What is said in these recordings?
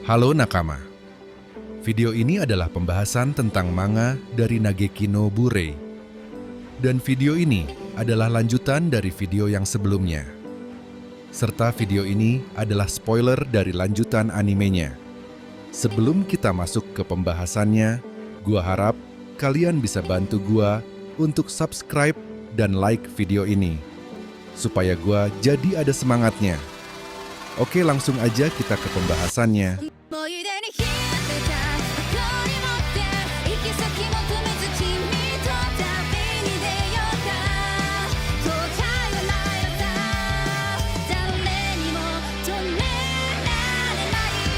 Halo nakama, video ini adalah pembahasan tentang manga dari Nageki no Burei. Dan video ini adalah lanjutan dari video yang sebelumnya. Serta video ini adalah spoiler dari lanjutan animenya. Sebelum kita masuk ke pembahasannya, gua harap kalian bisa bantu gua untuk subscribe dan like video ini, supaya gua jadi ada semangatnya. Oke, langsung aja kita ke pembahasannya. 思い出に浸ってた誇り持って行き先求めず君と旅に出ようか後悔はないのさ誰にも止められない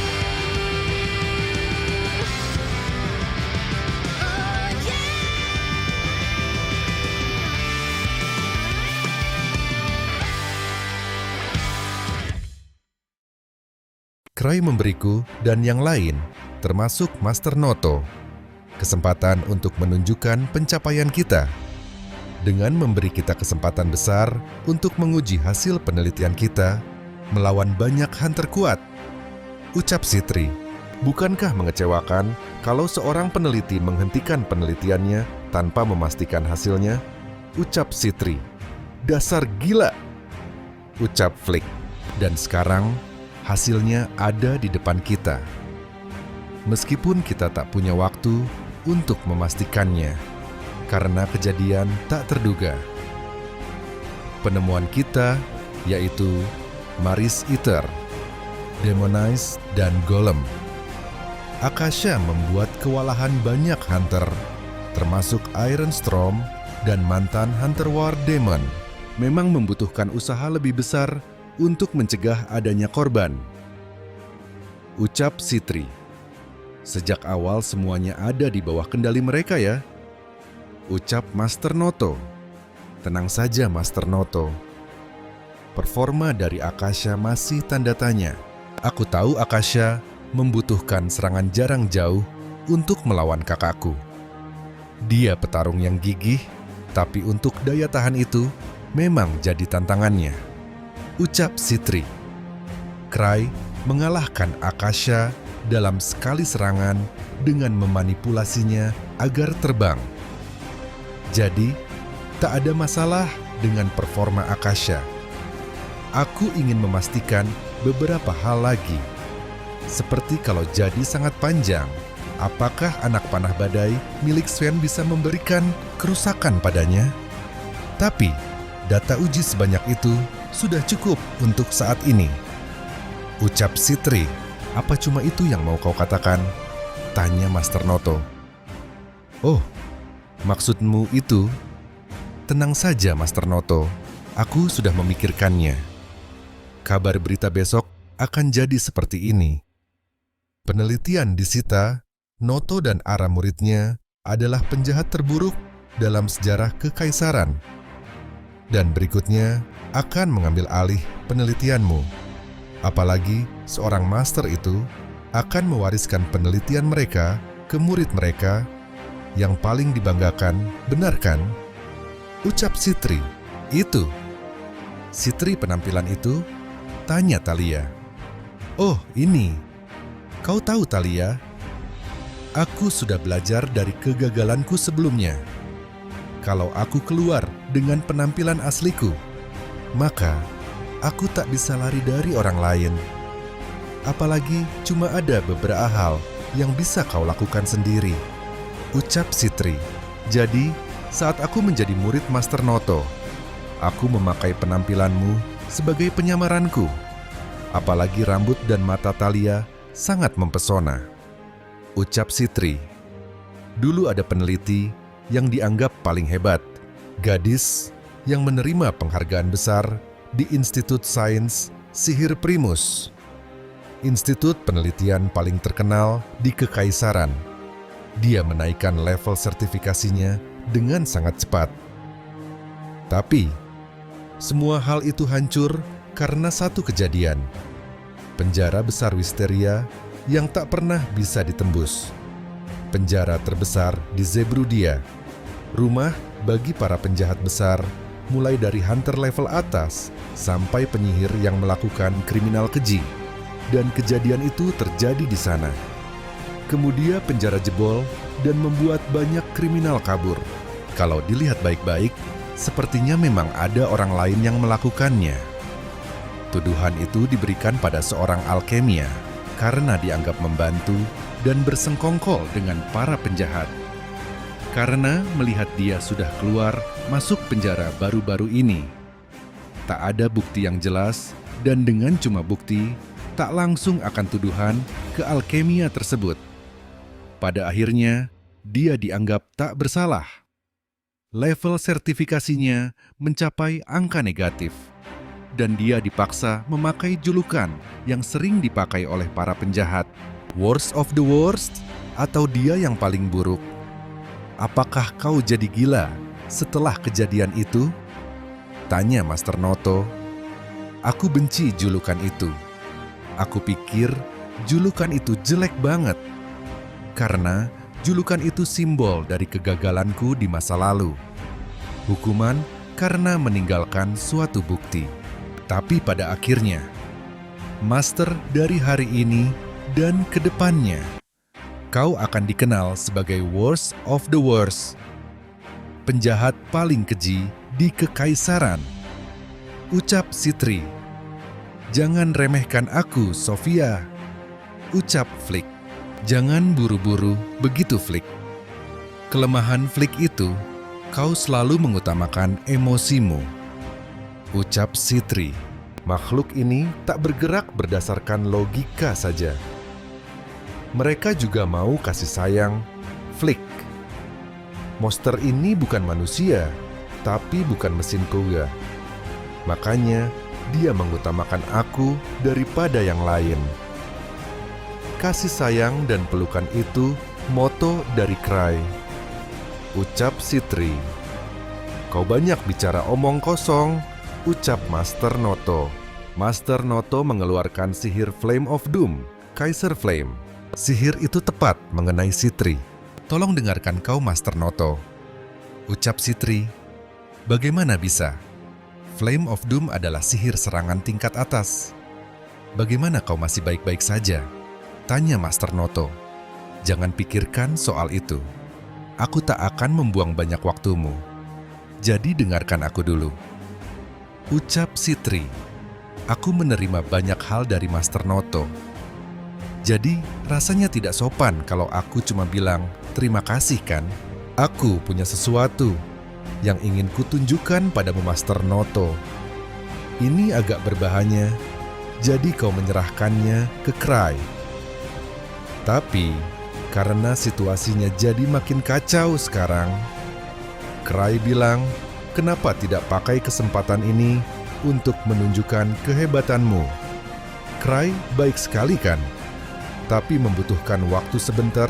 Oh yeah Cry memberiku dan yang lain, termasuk Master Noto, kesempatan untuk menunjukkan pencapaian kita. Dengan memberi kita kesempatan besar untuk menguji hasil penelitian kita melawan banyak hunter kuat. Ucap Sitri, bukankah mengecewakan kalau seorang peneliti menghentikan penelitiannya tanpa memastikan hasilnya? Ucap Sitri, dasar gila. Ucap Flick, dan sekarang hasilnya ada di depan kita. Meskipun kita tak punya waktu untuk memastikannya, karena kejadian tak terduga. Penemuan kita yaitu Maris Eater, Demonize, dan Golem. Akasha membuat kewalahan banyak hunter, termasuk Iron Storm dan mantan Hunter War Demon. Memang membutuhkan usaha lebih besar untuk mencegah adanya korban. Ucap Sitri, sejak awal semuanya ada di bawah kendali mereka ya. Ucap Master Noto, tenang saja Master Noto. Performa dari Akasha masih tanda tanya. Aku tahu Akasha membutuhkan serangan jarang jauh untuk melawan kakakku. Dia petarung yang gigih, tapi untuk daya tahan itu memang jadi tantangannya. Ucap Sitri. Cry mengalahkan Akasha dalam sekali serangan dengan memanipulasinya agar terbang. Jadi, tak ada masalah dengan performa Akasha. Aku ingin memastikan beberapa hal lagi. Seperti kalau jadi sangat panjang, apakah anak panah badai milik Sven bisa memberikan kerusakan padanya? Tapi, data uji sebanyak itu sudah cukup untuk saat ini. Ucap Sitri, apa cuma itu yang mau kau katakan? Tanya Master Noto. Oh, maksudmu itu? Tenang saja Master Noto, aku sudah memikirkannya. Kabar berita besok akan jadi seperti ini. Penelitian disita, Noto dan ara muridnya adalah penjahat terburuk dalam sejarah kekaisaran. Dan berikutnya akan mengambil alih penelitianmu. Apalagi seorang master itu akan mewariskan penelitian mereka ke murid mereka yang paling dibanggakan, benar kan? Ucap Sitri, itu. Sitri penampilan itu? Tanya Thalia. Oh, ini. Kau tahu Thalia? Aku sudah belajar dari kegagalanku sebelumnya. Kalau aku keluar dengan penampilan asliku, maka aku tak bisa lari dari orang lain. Apalagi cuma ada beberapa hal yang bisa kau lakukan sendiri. Ucap Sitri. Jadi, saat aku menjadi murid Master Noto, aku memakai penampilanmu sebagai penyamaranku. Apalagi rambut dan mata Thalia sangat mempesona. Ucap Sitri. Dulu ada peneliti yang dianggap paling hebat, gadis yang menerima penghargaan besar di Institut Sains Sihir Primus, institut penelitian paling terkenal di Kekaisaran. Dia menaikkan level sertifikasinya dengan sangat cepat. Tapi, semua hal itu hancur karena satu kejadian. Penjara besar Wisteria yang tak pernah bisa ditembus. Penjara terbesar di Zebrudia, rumah bagi para penjahat besar, mulai dari hunter level atas sampai penyihir yang melakukan kriminal keji. dan kejadian itu terjadi di sana. Kemudian penjara jebol dan membuat banyak kriminal kabur. Kalau dilihat baik-baik, sepertinya memang ada orang lain yang melakukannya. Tuduhan itu diberikan pada seorang alkemia karena dianggap membantu dan bersengkongkol dengan para penjahat. Karena melihat dia sudah keluar masuk penjara baru-baru ini. Tak ada bukti yang jelas dan dengan cuma bukti, tak langsung akan tuduhan ke alkemia tersebut. Pada akhirnya, dia dianggap tak bersalah. Level sertifikasinya mencapai angka negatif, dan dia dipaksa memakai julukan yang sering dipakai oleh para penjahat, worst of the worst, atau dia yang paling buruk. Apakah kau jadi gila setelah kejadian itu? Tanya Master Noto. Aku benci julukan itu. Aku pikir julukan itu jelek banget. Karena julukan itu simbol dari kegagalanku di masa lalu. Hukuman karena meninggalkan suatu bukti. Tapi pada akhirnya, Master dari hari ini dan ke depannya, kau akan dikenal sebagai worst of the worst. Penjahat paling keji di kekaisaran. Ucap Citri. Jangan remehkan aku, Sofia. Ucap Flick. Jangan buru-buru begitu, Flick. Kelemahan Flick itu, kau selalu mengutamakan emosimu. Ucap Citri. Makhluk ini tak bergerak berdasarkan logika saja. Mereka juga mau kasih sayang, Flick. Monster ini bukan manusia, tapi bukan mesin kuda. Makanya, dia mengutamakan aku daripada yang lain. Kasih sayang dan pelukan itu moto dari Cry. Ucap Citri. Kau banyak bicara omong kosong, ucap Master Noto. Master Noto mengeluarkan sihir Flame of Doom, Kaiser Flame. Sihir itu tepat mengenai Citri. Tolong dengarkan kau, Master Noto. Ucap Citri. Bagaimana bisa? Flame of Doom adalah sihir serangan tingkat atas. Bagaimana kau masih baik-baik saja? Tanya Master Noto. Jangan pikirkan soal itu. Aku tak akan membuang banyak waktumu. Jadi dengarkan aku dulu. Ucap Citri. Aku menerima banyak hal dari Master Noto. Jadi rasanya tidak sopan kalau aku cuma bilang terima kasih kan? Aku punya sesuatu yang ingin kutunjukkan padamu, Master Noto. Ini agak berbahaya, jadi kau menyerahkannya ke Cry. Tapi, karena situasinya jadi makin kacau sekarang, Cry bilang, kenapa tidak pakai kesempatan ini untuk menunjukkan kehebatanmu? Cry baik sekali kan? Tapi membutuhkan waktu sebentar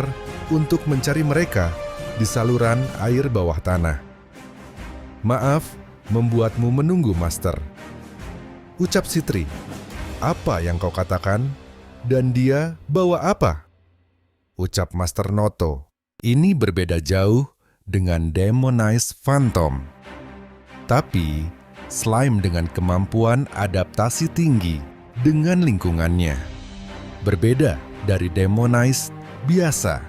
untuk mencari mereka di saluran air bawah tanah. Maaf, membuatmu menunggu, Master. Ucap Citri. Apa yang kau katakan? Dan dia bawa apa? Ucap Master Noto. Ini berbeda jauh dengan Demonized Phantom. Tapi, slime dengan kemampuan adaptasi tinggi dengan lingkungannya. Berbeda dari Demonized biasa.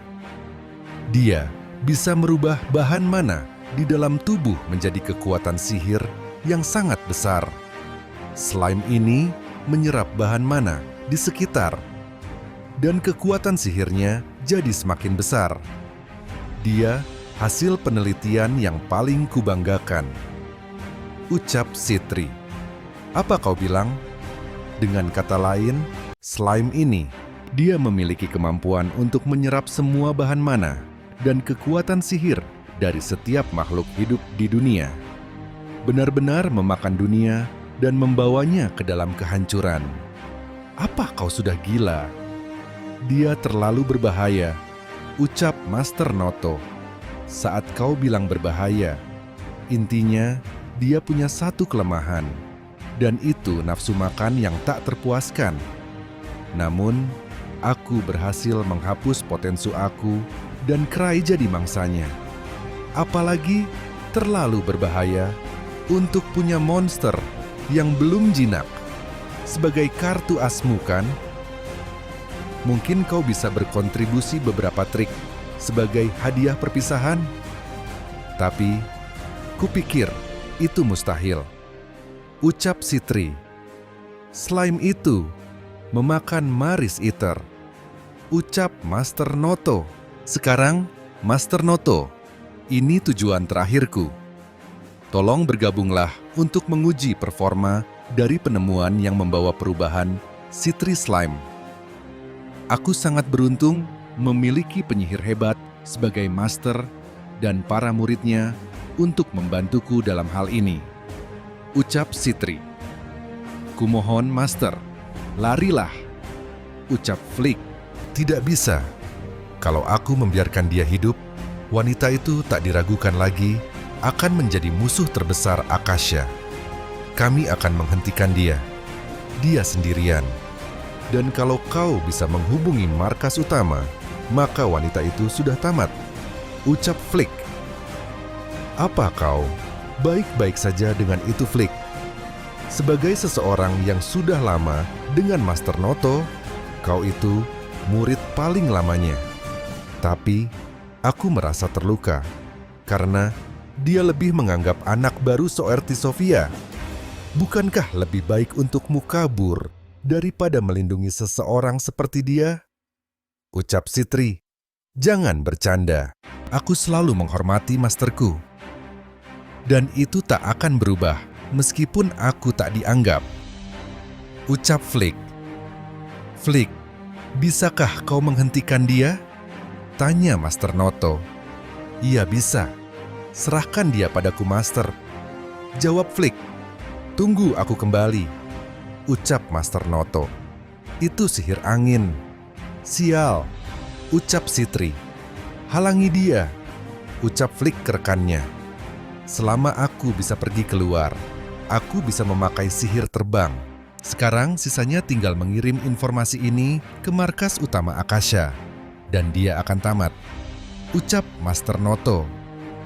Dia bisa merubah bahan mana di dalam tubuh menjadi kekuatan sihir yang sangat besar. Slime ini menyerap bahan mana di sekitar, dan kekuatan sihirnya jadi semakin besar. Dia hasil penelitian yang paling kubanggakan. Ucap Citri. Apa kau bilang? Dengan kata lain, slime ini, dia memiliki kemampuan untuk menyerap semua bahan mana dan kekuatan sihir dari setiap makhluk hidup di dunia. Benar-benar memakan dunia dan membawanya ke dalam kehancuran. Apa kau sudah gila? Dia terlalu berbahaya, ucap Master Noto. Saat kau bilang berbahaya, intinya dia punya satu kelemahan, dan itu nafsu makan yang tak terpuaskan. Namun, aku berhasil menghapus potensi aku dan Cry jadi mangsanya. Apalagi terlalu berbahaya untuk punya monster yang belum jinak. Sebagai kartu asmu kan? Mungkin kau bisa berkontribusi beberapa trik sebagai hadiah perpisahan? Tapi, kupikir itu mustahil. Ucap Sitri. Slime itu memakan Maris Eater. Ucap Master Noto. Sekarang, Master Noto, ini tujuan terakhirku. Tolong bergabunglah untuk menguji performa dari penemuan yang membawa perubahan Sitri Slime. Aku sangat beruntung memiliki penyihir hebat sebagai master dan para muridnya untuk membantuku dalam hal ini. Ucap Sitri. Kumohon master, larilah. Ucap Flick. Tidak bisa. Kalau aku membiarkan dia hidup, wanita itu tak diragukan lagi akan menjadi musuh terbesar Akasha. Kami akan menghentikan dia. Dia sendirian. Dan kalau kau bisa menghubungi markas utama, maka wanita itu sudah tamat. Ucap Flick. Apa kau baik-baik saja dengan itu, Flick? Sebagai seseorang yang sudah lama dengan Master Noto, kau itu murid paling lamanya. Tapi, aku merasa terluka karena dia lebih menganggap anak baru Soerti Sofia. Bukankah lebih baik untukmu kabur daripada melindungi seseorang seperti dia? Ucap Sitri. Jangan bercanda. Aku selalu menghormati masterku. Dan itu tak akan berubah meskipun aku tak dianggap. Ucap Flick. Flick, bisakah kau menghentikan dia? Tanya Master Noto. Iya bisa. Serahkan dia padaku, Master. Jawab Flick. Tunggu aku kembali. Ucap Master Noto. Itu sihir angin. Sial. Ucap Sitri. Halangi dia. Ucap Flick ke rekannya. Selama aku bisa pergi keluar, aku bisa memakai sihir terbang. Sekarang sisanya tinggal mengirim informasi ini ke markas utama Akasha. Dan dia akan tamat. Ucap Master Noto.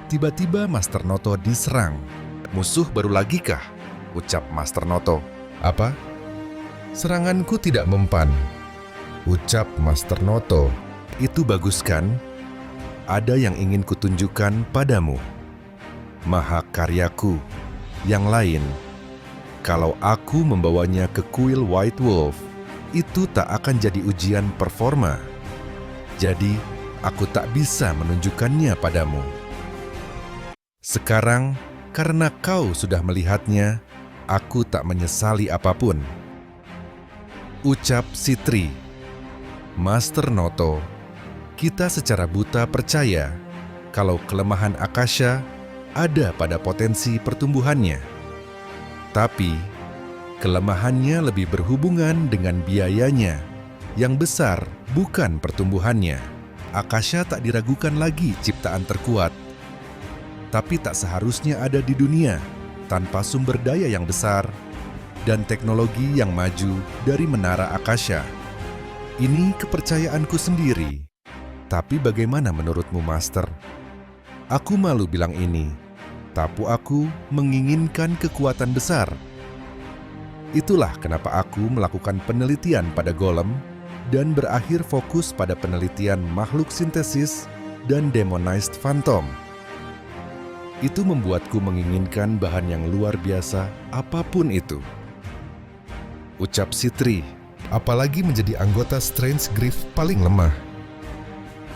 Tiba-tiba Master Noto diserang. Musuh baru lagi kah? Ucap Master Noto. Apa? Seranganku tidak mempan. Ucap Master Noto. Itu bagus kan? Ada yang ingin kutunjukkan padamu. Mahakaryaku. Yang lain, kalau aku membawanya ke kuil White Wolf, itu tak akan jadi ujian performa. Jadi, aku tak bisa menunjukkannya padamu. Sekarang, karena kau sudah melihatnya, aku tak menyesali apapun. Ucap Sitri. Master Noto, kita secara buta percaya kalau kelemahan Akasha ada pada potensi pertumbuhannya. Tapi, kelemahannya lebih berhubungan dengan biayanya yang besar, bukan pertumbuhannya. Akasha tak diragukan lagi ciptaan terkuat. Tapi tak seharusnya ada di dunia tanpa sumber daya yang besar dan teknologi yang maju dari menara Akasha. Ini kepercayaanku sendiri. Tapi bagaimana menurutmu, Master? Aku malu bilang ini. Tapi aku menginginkan kekuatan besar. Itulah kenapa aku melakukan penelitian pada golem dan berakhir fokus pada penelitian makhluk sintesis dan demonized phantom. Itu membuatku menginginkan bahan yang luar biasa apapun itu. Ucap Sitri, apalagi menjadi anggota Strange Griff paling lemah.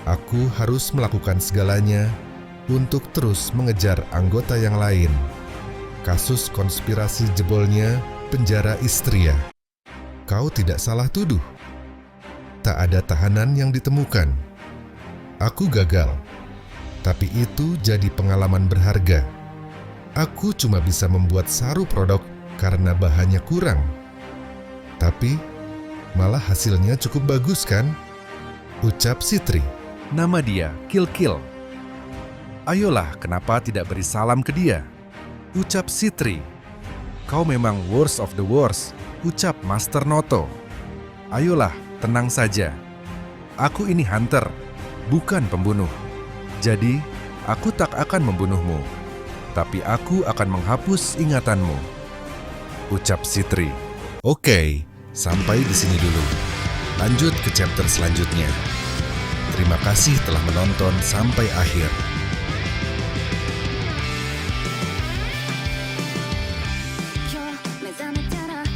Aku harus melakukan segalanya untuk terus mengejar anggota yang lain. Kasus konspirasi jebolnya penjara Istria. Kau tidak salah tuduh. Tak ada tahanan yang ditemukan. Aku gagal. Tapi itu jadi pengalaman berharga. Aku cuma bisa membuat saru produk karena bahannya kurang. Tapi malah hasilnya cukup bagus kan? Ucap Sitri. Nama dia Kill. Ayolah, kenapa tidak beri salam ke dia? Ucap Sitri. Kau memang worst of the worst. Ucap Master Noto. Ayolah, tenang saja. Aku ini hunter, bukan pembunuh. Jadi, aku tak akan membunuhmu. Tapi aku akan menghapus ingatanmu. Ucap Sitri. Oke, sampai di sini dulu. Lanjut ke chapter selanjutnya. Terima kasih telah menonton sampai akhir. 今日目覚めたら